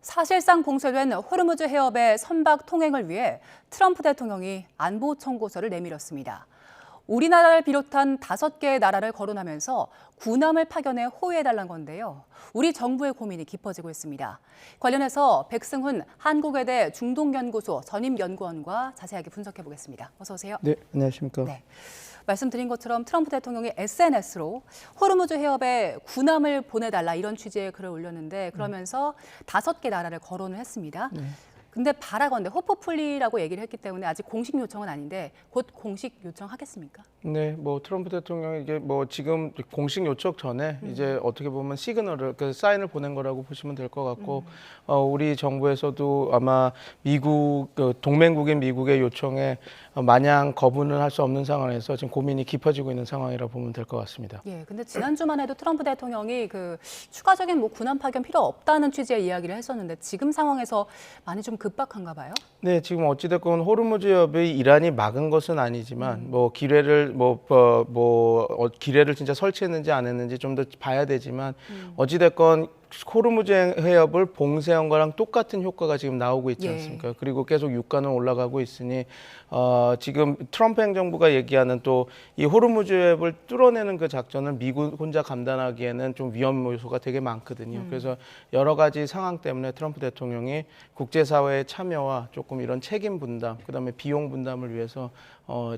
사실상 봉쇄된 호르무즈 해협의 선박 통행을 위해 트럼프 대통령이 안보 청구서를 내밀었습니다. 우리나라를 비롯한 5개의 나라를 거론하면서 군함을 파견해 호위해달라는 건데요. 우리 정부의 고민이 깊어지고 있습니다. 관련해서 백승훈 한국외대 중동연구소 전임연구원과 자세하게 분석해 보겠습니다. 어서 오세요. 네, 안녕하십니까. 네. 말씀드린 것처럼 트럼프 대통령이 SNS로 호르무즈 해협에 군함을 보내달라 이런 취지의 글을 올렸는데 그러면서 5개 나라를 거론을 했습니다. 근데 바라건대 호프풀리라고 얘기를 했기 때문에 아직 공식 요청은 아닌데 곧 공식 요청하겠습니까? 네, 뭐 트럼프 대통령이 이게 뭐 지금 공식 요청 전에 이제 어떻게 보면 시그널을 그 사인을 보낸 거라고 보시면 될 것 같고 우리 정부에서도 아마 미국 그 동맹국인 미국의 요청에 마냥 거부는 할 수 없는 상황에서 지금 고민이 깊어지고 있는 상황이라 보면 될 것 같습니다. 예, 근데 지난주만 해도 트럼프 대통령이 그 추가적인 뭐 군함 파견 필요 없다는 취지의 이야기를 했었는데 지금 상황에서 많이 좀 급박한가 봐요? 네, 지금 어찌됐건 호르무즈 해협이 이란이 막은 것은 아니지만 뭐 기뢰를 기뢰를 진짜 설치했는지 안 했는지 좀 더 봐야 되지만 어찌됐건 호르무즈 해협을 봉쇄한 거랑 똑같은 효과가 지금 나오고 있지 않습니까? 그리고 계속 유가는 올라가고 있으니 지금 트럼프 행정부가 얘기하는 또 이 호르무즈 해협을 뚫어내는 그 작전을 미국 혼자 감당하기에는 좀 위험 요소가 되게 많거든요. 그래서 여러 가지 상황 때문에 트럼프 대통령이 국제사회의 참여와 조금 이런 책임 분담, 그다음에 비용 분담을 위해서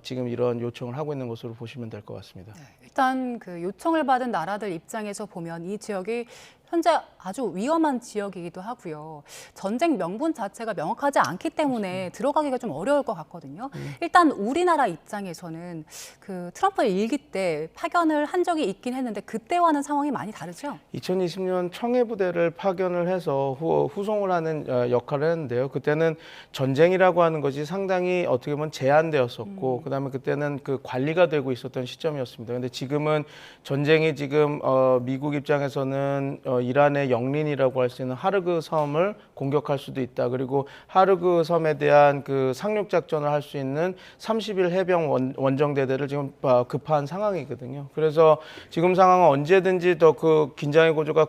지금 이런 요청을 하고 있는 것으로 보시면 될 것 같습니다. 네, 일단 그 요청을 받은 나라들 입장에서 보면 이 지역이 현재 아주 위험한 지역이기도 하고요. 전쟁 명분 자체가 명확하지 않기 때문에 들어가기가 좀 어려울 것 같거든요. 일단 우리나라 입장에서는 그 트럼프 일기 때 파견을 한 적이 있긴 했는데 그때와는 상황이 많이 다르죠? 2020년 청해부대를 파견을 해서 후송을 하는 역할을 했는데요. 그때는 전쟁이라고 하는 것이 상당히 어떻게 보면 제한되었었고 그다음에 그때는 그 관리가 되고 있었던 시점이었습니다. 근데 지금은 전쟁이 지금 미국 입장에서는 이란의 영린이라고 할 수 있는 하르그 섬을 공격할 수도 있다. 그리고 하르그 섬에 대한 그 상륙 작전을 할 수 있는 30일 해병 원정대대를 지금 급파한 상황이거든요. 그래서 지금 상황은 언제든지 더 그 긴장의 고조가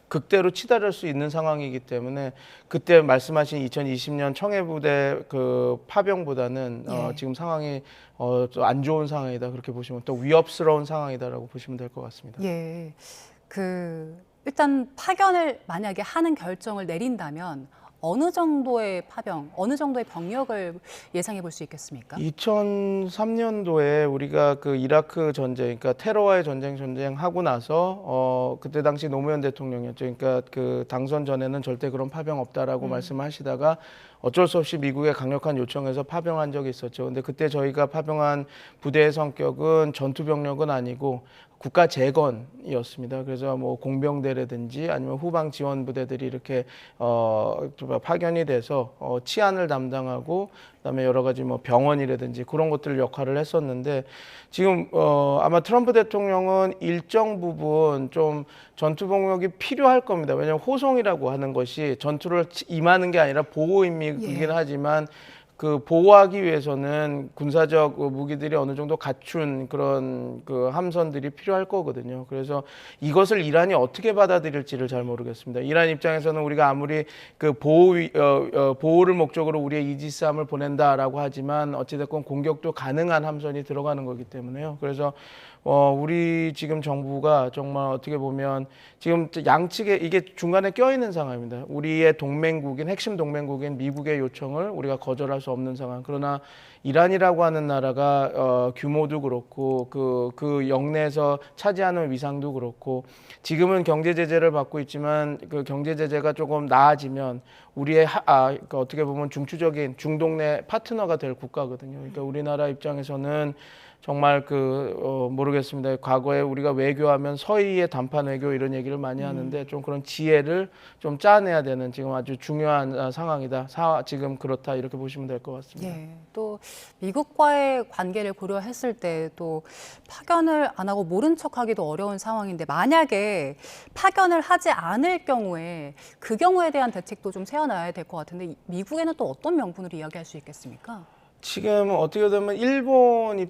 극대로 치달을 수 있는 상황이기 때문에 그때 말씀하신 2020년 청해부대 그 파병보다는 지금 상황이 안 좋은 상황이다. 그렇게 보시면 또 위협스러운 상황이다라고 보시면 될 것 같습니다. 예. 일단 파견을 만약에 하는 결정을 내린다면 어느 정도의 파병, 어느 정도의 병력을 예상해 볼 수 있겠습니까? 2003년도에 우리가 그 이라크 전쟁, 그러니까 테러와의 전쟁하고 나서 그때 당시 노무현 대통령이었죠. 그러니까 그 당선 전에는 절대 그런 파병 없다라고 말씀하시다가 어쩔 수 없이 미국의 강력한 요청에서 파병한 적이 있었죠. 근데 그때 저희가 파병한 부대의 성격은 전투 병력은 아니고 국가 재건이었습니다. 그래서 뭐 공병대라든지 아니면 후방 지원 부대들이 이렇게 파견이 돼서 치안을 담당하고 그다음에 여러 가지 뭐 병원이라든지 그런 것들 역할을 했었는데 지금 아마 트럼프 대통령은 일정 부분 좀 전투 병력이 필요할 겁니다. 왜냐하면 호송이라고 하는 것이 전투를 임하는 게 아니라 보호 임무이긴 하지만 그 보호하기 위해서는 군사적 무기들이 어느 정도 갖춘 그런 그 함선들이 필요할 거거든요. 그래서 이것을 이란이 어떻게 받아들일지를 잘 모르겠습니다. 이란 입장에서는 우리가 아무리 그 보호를 목적으로 우리의 이지스함을 보낸다라고 하지만 어찌됐건 공격도 가능한 함선이 들어가는 거기 때문에요. 그래서 우리 지금 정부가 정말 어떻게 보면 지금 양측에 이게 중간에 껴있는 상황입니다. 우리의 동맹국인 핵심 동맹국인 미국의 요청을 우리가 거절할 수 없는 상황. 그러나 이란이라고 하는 나라가 규모도 그렇고 그 영내에서 차지하는 위상도 그렇고 지금은 경제 제재를 받고 있지만 그 경제 제재가 조금 나아지면 우리의 그러니까 어떻게 보면 중추적인 중동내 파트너가 될 국가거든요. 그러니까 우리나라 입장에서는 정말 모르겠습니다. 과거에 우리가 외교하면 서희의 단판 외교 이런 얘기를 많이 하는데 좀 그런 지혜를 좀 짜내야 되는 지금 아주 중요한 상황이다. 지금 그렇다 이렇게 보시면 될 것 같습니다. 예, 또 미국과의 관계를 고려했을 때 또 파견을 안 하고 모른 척하기도 어려운 상황인데 만약에 파견을 하지 않을 경우에 그 경우에 대한 대책도 좀 세워놔야 될 것 같은데 미국에는 또 어떤 명분으로 이야기할 수 있겠습니까? 지금 어떻게 되면 일본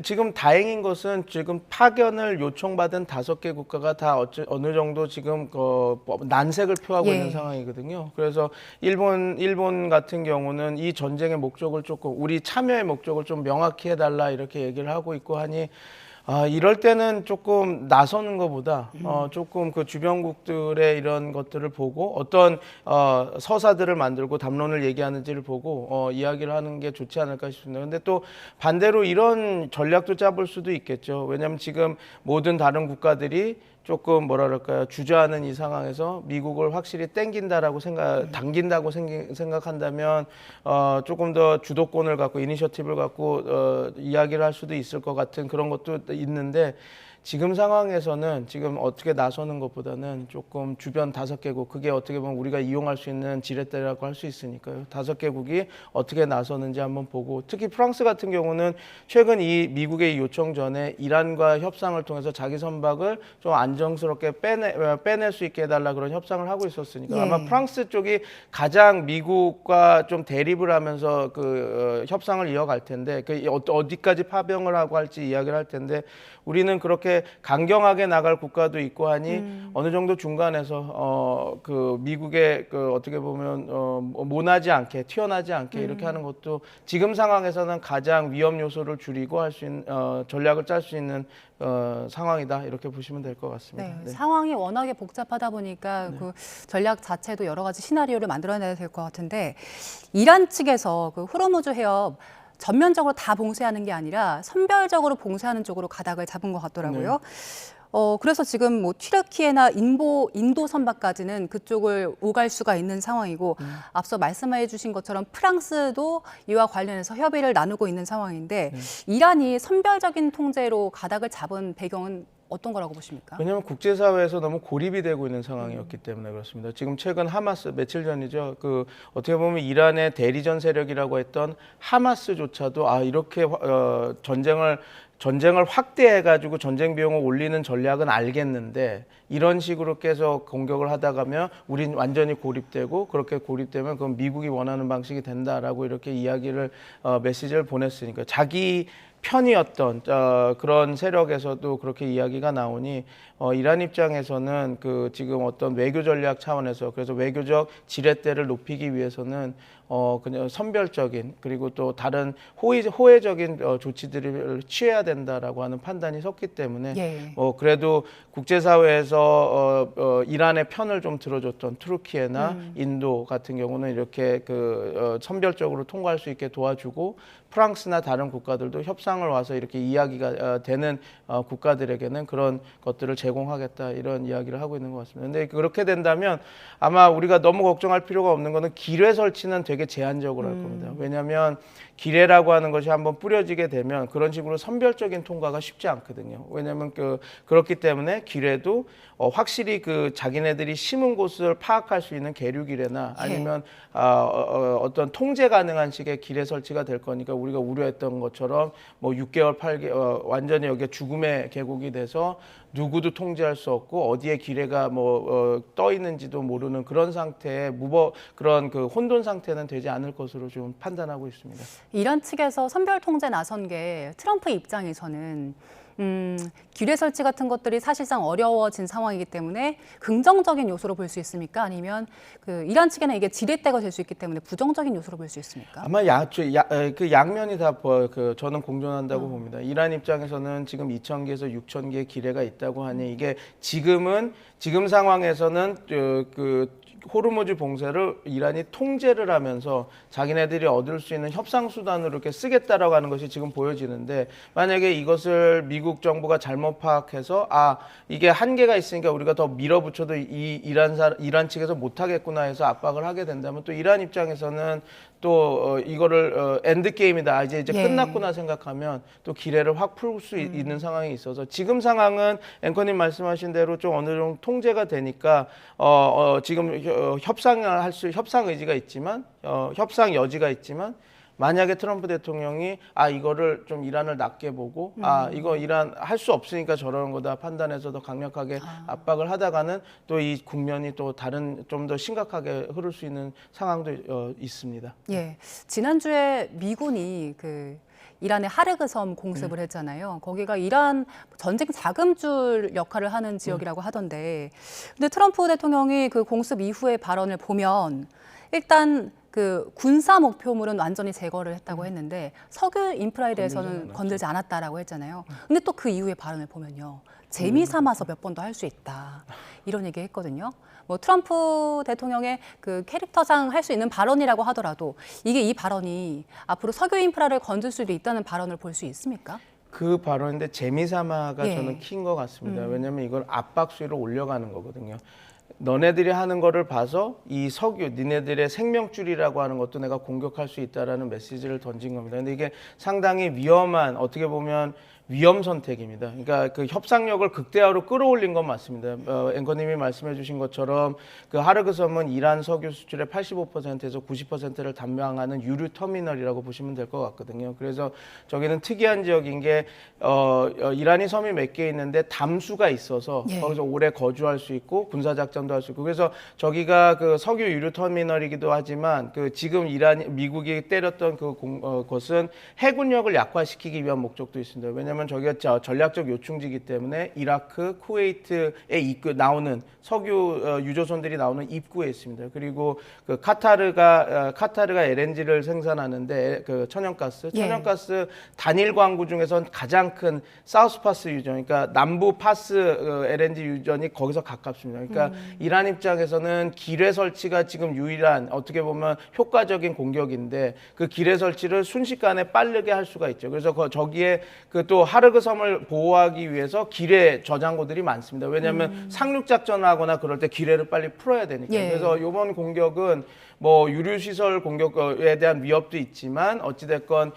지금 다행인 것은 지금 파견을 요청받은 5개 국가가 다 어느 정도 지금 난색을 표하고 예. 있는 상황이거든요. 그래서 일본 같은 경우는 이 전쟁의 목적을 조금 우리 참여의 목적을 좀 명확히 해달라 이렇게 얘기를 하고 있고 하니 이럴 때는 조금 나서는 것보다 조금 그 주변국들의 이런 것들을 보고 어떤 서사들을 만들고 담론을 얘기하는지를 보고 이야기를 하는 게 좋지 않을까 싶습니다. 근데 또 반대로 이런 전략도 짜볼 수도 있겠죠. 왜냐하면 지금 모든 다른 국가들이 조금 뭐랄까요 주저하는 이 상황에서 미국을 확실히 당긴다고 생각한다면 조금 더 주도권을 갖고 이니셔티브를 갖고 이야기를 할 수도 있을 것 같은 그런 것도 있는데 지금 상황에서는 지금 어떻게 나서는 것보다는 조금 주변 5개국 그게 어떻게 보면 우리가 이용할 수 있는 지렛대라고 할 수 있으니까요. 5개국이 어떻게 나서는지 한번 보고 특히 프랑스 같은 경우는 최근 이 미국의 요청 전에 이란과 협상을 통해서 자기 선박을 좀 안정스럽게 빼낼 수 있게 해달라 그런 협상을 하고 있었으니까 예. 아마 프랑스 쪽이 가장 미국과 좀 대립을 하면서 협상을 이어갈 텐데 어디까지 파병을 하고 할지 이야기를 할 텐데 우리는 그렇게 강경하게 나갈 국가도 있고 하니 어느 정도 중간에서 미국의 어떻게 보면 모나지 않게 튀어나지 않게 이렇게 하는 것도 지금 상황에서는 가장 위험 요소를 줄이고 할 수 있는 전략을 짤 수 있는 상황이다 이렇게 보시면 될 것 같습니다. 네, 네. 상황이 워낙에 복잡하다 보니까 그 전략 자체도 여러 가지 시나리오를 만들어내야 될 것 같은데 이란 측에서 그 호르무즈 해협 전면적으로 다 봉쇄하는 게 아니라 선별적으로 봉쇄하는 쪽으로 가닥을 잡은 것 같더라고요. 그래서 지금 뭐 튀르키예나 인도 선박까지는 그쪽을 오갈 수가 있는 상황이고 앞서 말씀해 주신 것처럼 프랑스도 이와 관련해서 협의를 나누고 있는 상황인데 이란이 선별적인 통제로 가닥을 잡은 배경은 어떤 거라고 보십니까? 왜냐하면 국제사회에서 너무 고립이 되고 있는 상황이었기 때문에 그렇습니다. 지금 최근 하마스 며칠 전이죠. 어떻게 보면 이란의 대리전 세력이라고 했던 하마스조차도 이렇게 전쟁을 확대해가지고 전쟁 비용을 올리는 전략은 알겠는데 이런 식으로 계속 공격을 하다 가면 우린 완전히 고립되고 그렇게 고립되면 그건 미국이 원하는 방식이 된다라고 이렇게 메시지를 보냈으니까 자기 편이었던 그런 세력에서도 그렇게 이야기가 나오니 이란 입장에서는 지금 어떤 외교 전략 차원에서 그래서 외교적 지렛대를 높이기 위해서는 그냥 선별적인 그리고 또 다른 호혜적인 조치들을 취해야 된다라고 하는 판단이 섰기 때문에 예. 그래도 국제사회에서 이란의 편을 좀 들어줬던 튀르키예나 인도 같은 경우는 이렇게 선별적으로 통과할 수 있게 도와주고 프랑스나 다른 국가들도 협상을 와서 이렇게 이야기가 되는 국가들에게는 그런 것들을 제공하겠다 이런 이야기를 하고 있는 것 같습니다. 근데 그렇게 된다면 아마 우리가 너무 걱정할 필요가 없는 거는 기뢰 설치는 되게 제한적으로 할 겁니다. 왜냐하면 기뢰라고 하는 것이 한번 뿌려지게 되면 그런 식으로 선별적인 통과가 쉽지 않거든요. 왜냐하면 그렇기 때문에 기뢰도 확실히 자기네들이 심은 곳을 파악할 수 있는 계류 기뢰나 아니면 어떤 통제 가능한 식의 기뢰 설치가 될 거니까 우리가 우려했던 것처럼 뭐 6개월, 8개월 완전히 여기에 죽음의 계곡이 돼서 누구도 통제할 수 없고 어디에 기뢰가 떠 있는지도 모르는 그런 상태의 그런 혼돈 상태는 되지 않을 것으로 좀 판단하고 있습니다. 이란 측에서 선별 통제 나선 게 트럼프 입장에서는 기뢰 설치 같은 것들이 사실상 어려워진 상황이기 때문에 긍정적인 요소로 볼 수 있습니까? 아니면 이란 측에는 이게 지렛대가 될 수 있기 때문에 부정적인 요소로 볼 수 있습니까? 아마 양면이 다 저는 공존한다고 봅니다. 이란 입장에서는 지금 2,000개에서 6,000개의 기뢰가 있다고 하니 이게 지금 상황에서는 호르무즈 봉쇄를 이란이 통제를 하면서 자기네들이 얻을 수 있는 협상 수단으로 이렇게 쓰겠다라고 하는 것이 지금 보여지는데 만약에 이것을 미국 정부가 잘못 파악해서 이게 한계가 있으니까 우리가 더 밀어붙여도 이란 측에서 못하겠구나 해서 압박을 하게 된다면 또 이란 입장에서는 또 이거를 엔드 게임이다 이제 끝났구나 생각하면 또 기뢰를 확 풀 수 있는 상황이 있어서 지금 상황은 앵커님 말씀하신 대로 좀 어느 정도 통제가 되니까 지금 협상 의지가 있지만 협상 여지가 있지만 만약에 트럼프 대통령이 이거를 좀 이란을 낮게 보고 이거 이란 할 수 없으니까 저러는 거다 판단해서 더 강력하게 압박을 하다가는 또 이 국면이 또 다른 좀 더 심각하게 흐를 수 있는 상황도 있습니다. 예, 지난주에 미군이 이란의 하르그 섬 공습을 했잖아요. 거기가 이란 전쟁 자금줄 역할을 하는 지역이라고 하던데, 근데 트럼프 대통령이 그 공습 이후의 발언을 보면 일단 군사 목표물은 완전히 제거를 했다고 했는데 석유 인프라에 대해서는 건들지 않았다라고 했잖아요. 근데 또 그 이후의 발언을 보면요, 재미 삼아서 몇 번 더 할 수 있다 이런 얘기 했거든요. 뭐 트럼프 대통령의 캐릭터상 할 수 있는 발언이라고 하더라도 이 발언이 앞으로 석유 인프라를 건들 수도 있다는 발언을 볼 수 있습니까? 그 발언인데 재미삼아가 예. 저는 킨 것 같습니다. 왜냐하면 이걸 압박 수위로 올려가는 거거든요. 너네들이 하는 거를 봐서 이 석유, 니네들의 생명줄이라고 하는 것도 내가 공격할 수 있다라는 메시지를 던진 겁니다. 근데 이게 상당히 위험한, 어떻게 보면 위험 선택입니다. 그러니까 그 협상력을 극대화로 끌어올린 건 맞습니다. 앵커님이 말씀해 주신 것처럼 그 하르그 섬은 이란 석유 수출의 85%에서 90%를 담당하는 유류 터미널이라고 보시면 될 것 같거든요. 그래서 저기는 특이한 지역인 게 이란이 섬이 몇 개 있는데 담수가 있어서 예. 거기서 오래 거주할 수 있고 군사 작전도 할 수 있고, 그래서 저기가 그 석유 유류 터미널이기도 하지만 지금 미국이 때렸던 것은 해군력을 약화시키기 위한 목적도 있습니다. 왜냐하면 저기가 전략적 요충지이기 때문에 이라크, 쿠웨이트에 나오는 석유 유조선들이 나오는 입구에 있습니다. 그리고 카타르가 LNG를 생산하는데 천연가스 단일 광구 중에선 가장 큰 사우스파스 유전, 그러니까 남부 파스 LNG 유전이 거기서 가깝습니다. 그러니까 이란 입장에서는 기뢰 설치가 지금 유일한 어떻게 보면 효과적인 공격인데 그 기뢰 설치를 순식간에 빠르게 할 수가 있죠. 그래서 저기에 또 하르그 섬을 보호하기 위해서 기뢰 저장고들이 많습니다. 왜냐하면 상륙 작전을 하거나 그럴 때 기뢰를 빨리 풀어야 되니까. 예. 그래서 이번 공격은 뭐 유류시설 공격에 대한 위협도 있지만 어찌됐건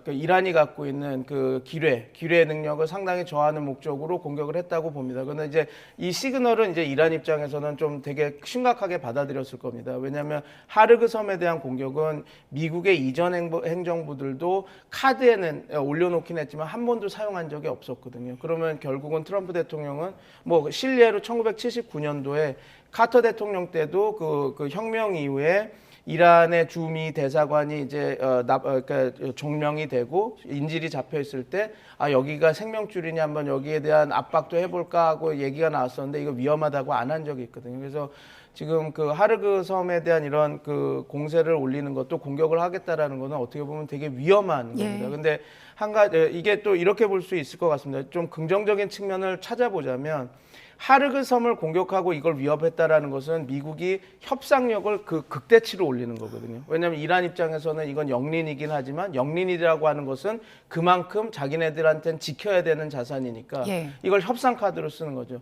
이란이 갖고 있는 기뢰 능력을 상당히 저하는 목적으로 공격을 했다고 봅니다. 그런데 이제 이 시그널은 이제 이란 입장에서는 좀 되게 심각하게 받아들였을 겁니다. 왜냐하면 하르그 섬에 대한 공격은 미국의 이전 행정부들도 카드에는 올려놓긴 했지만 한 번도 사용한 적이 없었거든요. 그러면 결국은 트럼프 대통령은 뭐 실례로 1979년도에 카터 대통령 때도 그 혁명 이후에 이란의 주미 대사관이 이제 그러니까 종명이 되고 인질이 잡혀 있을 때 여기가 생명줄이니 한번 여기에 대한 압박도 해볼까 하고 얘기가 나왔었는데 이거 위험하다고 안 한 적이 있거든요. 그래서 지금 하르그 섬에 대한 이런 공세를 올리는 것도 공격을 하겠다라는 거는 어떻게 보면 되게 위험한 겁니다. 근데 한 가지 이게 또 이렇게 볼 수 있을 것 같습니다. 좀 긍정적인 측면을 찾아보자면 하르그 섬을 공격하고 이걸 위협했다라는 것은 미국이 협상력을 극대치로 올리는 거거든요. 왜냐하면 이란 입장에서는 이건 영린이긴 하지만 영린이라고 하는 것은 그만큼 자기네들한테는 지켜야 되는 자산이니까 이걸 협상 카드로 쓰는 거죠.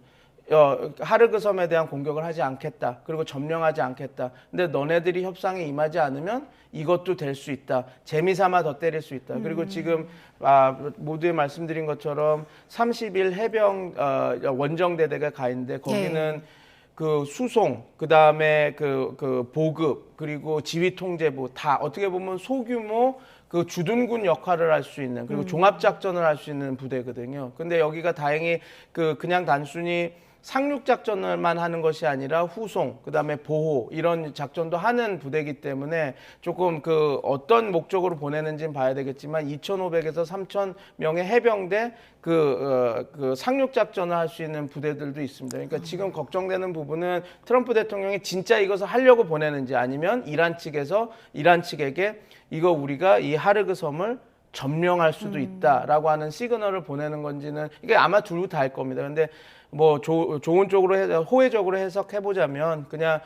하르그 섬에 대한 공격을 하지 않겠다. 그리고 점령하지 않겠다. 근데 너네들이 협상에 임하지 않으면 이것도 될 수 있다. 재미삼아 더 때릴 수 있다. 그리고 지금 모두에 말씀드린 것처럼 30일 해병 원정대대가 가 있는데 거기는 수송, 그다음에 보급, 그리고 지휘 통제부 다 어떻게 보면 소규모 주둔군 역할을 할 수 있는, 그리고 종합 작전을 할 수 있는 부대거든요. 근데 여기가 다행히 그냥 단순히 상륙 작전을만 하는 것이 아니라 후송, 그다음에 보호 이런 작전도 하는 부대이기 때문에 조금 어떤 목적으로 보내는지는 봐야 되겠지만 2,500에서 3,000명의 해병대 상륙 작전을 할 수 있는 부대들도 있습니다. 그러니까 지금 걱정되는 부분은 트럼프 대통령이 진짜 이것을 하려고 보내는지 아니면 이란 측에게 이거 우리가 이 하르그 섬을 점령할 수도 있다라고 하는 시그널을 보내는 건지는 이게 아마 둘 다 할 겁니다. 근데 뭐 좋은 쪽으로 호혜적으로 해석해 보자면 그냥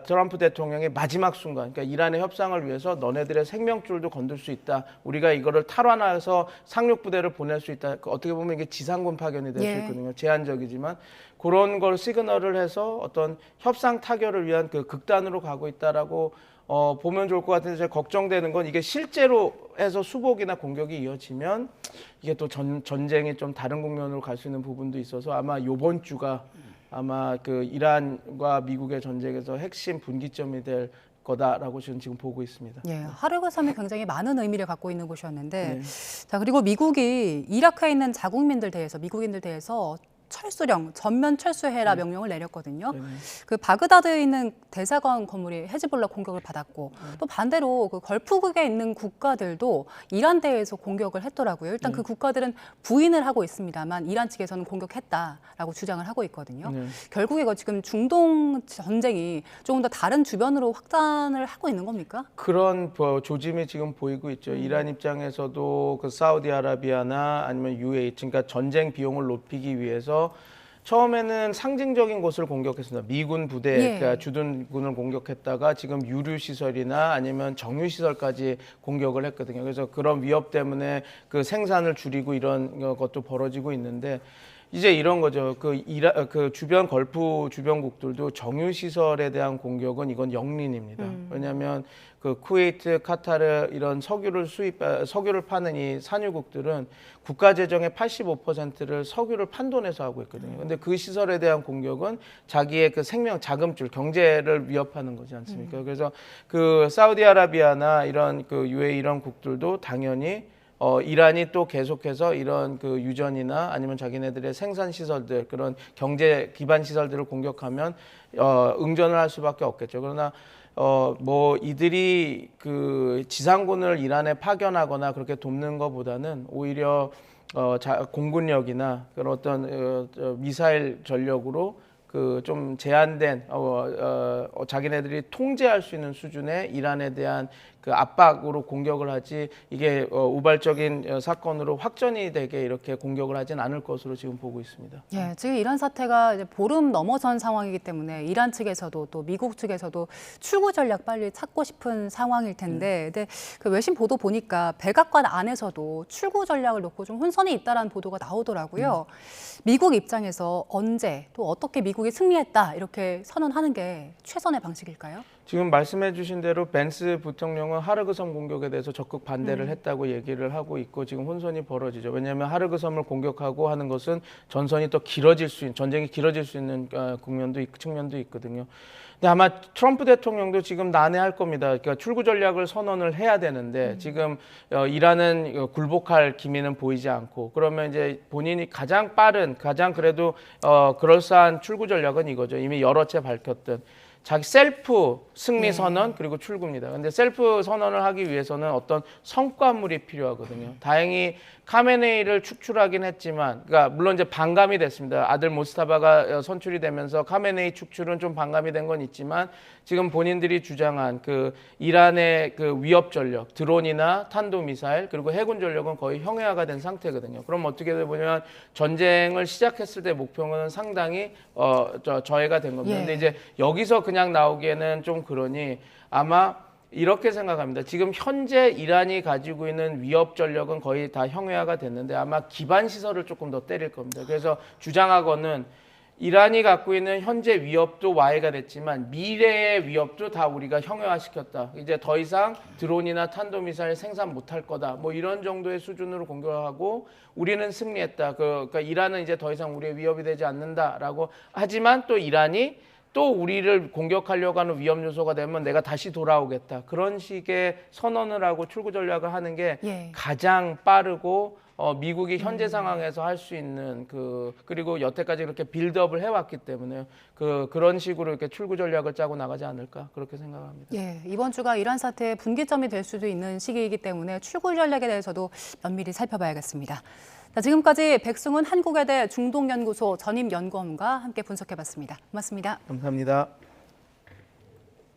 트럼프 대통령의 마지막 순간, 그러니까 이란의 협상을 위해서 너네들의 생명줄도 건들 수 있다. 우리가 이거를 탈환해서 상륙 부대를 보낼 수 있다. 어떻게 보면 이게 지상군 파견이 될 수 있거든요. 제한적이지만 그런 걸 시그널을 해서 어떤 협상 타결을 위한 극단으로 가고 있다라고 보면 좋을 것 같은데 제가 걱정되는 건 이게 실제로 해서 수복이나 공격이 이어지면 이게 또 전쟁이 좀 다른 국면으로 갈 수 있는 부분도 있어서 아마 이번 주가 아마 그 이란과 미국의 전쟁에서 핵심 분기점이 될 거다라고 저는 지금 보고 있습니다. 예, 하르그섬이 굉장히 많은 의미를 갖고 있는 곳이었는데, 네. 자 그리고 미국이 이라크에 있는 미국인들 대해서 철수령, 전면 철수해라 명령을 내렸거든요. 네네. 그 바그다드에 있는 대사관 건물이 헤즈볼라 공격을 받았고 또 반대로 그 걸프국에 있는 국가들도 이란 대해서 공격을 했더라고요. 일단 그 국가들은 부인을 하고 있습니다만 이란 측에서는 공격했다라고 주장을 하고 있거든요. 네. 결국에 이거 지금 중동 전쟁이 조금 더 다른 주변으로 확산을 하고 있는 겁니까? 그런 조짐이 지금 보이고 있죠. 이란 입장에서도 그 사우디아라비아나 아니면 UAE, 그러니까 전쟁 비용을 높이기 위해서 처음에는 상징적인 곳을 공격했습니다. 미군 부대, 예. 그러니까 주둔군을 공격했다가 지금 유류 시설이나 아니면 정유 시설까지 공격을 했거든요. 그래서 그런 위협 때문에 그 생산을 줄이고 이런 것도 벌어지고 있는데. 이제 이런 거죠. 그 주변 걸프 주변국들도 정유 시설에 대한 공격은 이건 영린입니다. 왜냐하면 그 쿠웨이트, 카타르 이런 석유를 파는 이 산유국들은 국가 재정의 85%를 석유를 판돈해서 하고 있거든요. 근데 그 시설에 대한 공격은 자기의 그 생명 자금줄, 경제를 위협하는 거지 않습니까? 그래서 그 사우디아라비아나 이런 그 UAE 이런 국들도 당연히 이란이 또 계속해서 이런 그 유전이나 아니면 자기네들의 생산 시설들 그런 경제 기반 시설들을 공격하면 응전을 할 수밖에 없겠죠. 그러나 뭐 이들이 그 지상군을 이란에 파견하거나 그렇게 돕는 것보다는 오히려 공군력이나 그런 어떤 미사일 전력으로 그 좀 제한된 자기네들이 통제할 수 있는 수준의 이란에 대한 그 압박으로 공격을 하지 이게 우발적인 사건으로 확전이 되게 이렇게 공격을 하진 않을 것으로 지금 보고 있습니다. 예, 지금 이란 사태가 이제 보름 넘어선 상황이기 때문에 이란 측에서도 또 미국 측에서도 출구 전략 빨리 찾고 싶은 상황일 텐데, 근데 그 외신 보도 보니까 백악관 안에서도 출구 전략을 놓고 좀 혼선이 있다라는 보도가 나오더라고요. 미국 입장에서 언제 또 어떻게 미국이 승리했다 이렇게 선언하는 게 최선의 방식일까요? 지금 말씀해 주신 대로 벤스 부통령은 하르그섬 공격에 대해서 적극 반대를 했다고 얘기를 하고 있고 지금 혼선이 벌어지죠. 왜냐하면 하르그섬을 공격하고 하는 것은 전선이 더 길어질 수 있는, 전쟁이 길어질 수 있는 측면도 있거든요. 근데 아마 트럼프 대통령도 지금 난해할 겁니다. 그러니까 출구 전략을 선언을 해야 되는데 지금 이란은 굴복할 기미는 보이지 않고 그러면 이제 본인이 가장 빠른, 가장 그래도 그럴싸한 출구 전략은 이거죠. 이미 여러 채 밝혔던 자기 셀프 승리 선언 그리고 출구입니다. 근데 셀프 선언을 하기 위해서는 어떤 성과물이 필요하거든요. 다행히 카메네이를 축출하긴 했지만, 그러니까 물론 이제 반감이 됐습니다. 아들 모스타바가 선출이 되면서 카메네이 축출은 좀 반감이 된 건 있지만 지금 본인들이 주장한 그 이란의 그 위협 전력, 드론이나 탄도 미사일 그리고 해군 전력은 거의 형해화가 된 상태거든요. 그럼 어떻게 보면 전쟁을 시작했을 때 목표는 상당히 저해가 된 겁니다. 근데 이제 여기서 그냥 나오기에는 좀 그러니 아마 이렇게 생각합니다. 지금 현재 이란이 가지고 있는 위협 전력은 거의 다 형해화가 됐는데 아마 기반 시설을 조금 더 때릴 겁니다. 그래서 주장하거는 이란이 갖고 있는 현재 위협도 와해가 됐지만 미래의 위협도 다 우리가 형해화시켰다. 이제 더 이상 드론이나 탄도미사일 생산 못할 거다. 뭐 이런 정도의 수준으로 공격하고 우리는 승리했다. 그러니까 이란은 이제 더 이상 우리의 위협이 되지 않는다라고 하지만 또 이란이 또 우리를 공격하려고 하는 위험 요소가 되면 내가 다시 돌아오겠다. 그런 식의 선언을 하고 출구 전략을 하는 게 가장 빠르고 미국이 현재 상황에서 할 수 있는 그리고 여태까지 그렇게 빌드업을 해왔기 때문에 그런 식으로 이렇게 출구 전략을 짜고 나가지 않을까 그렇게 생각합니다. 예, 이번 주가 이란 사태의 분기점이 될 수도 있는 시기이기 때문에 출구 전략에 대해서도 면밀히 살펴봐야겠습니다. 자, 지금까지 백승훈 한국외대 중동연구소 전임연구원과 함께 분석해봤습니다. 고맙습니다. 감사합니다.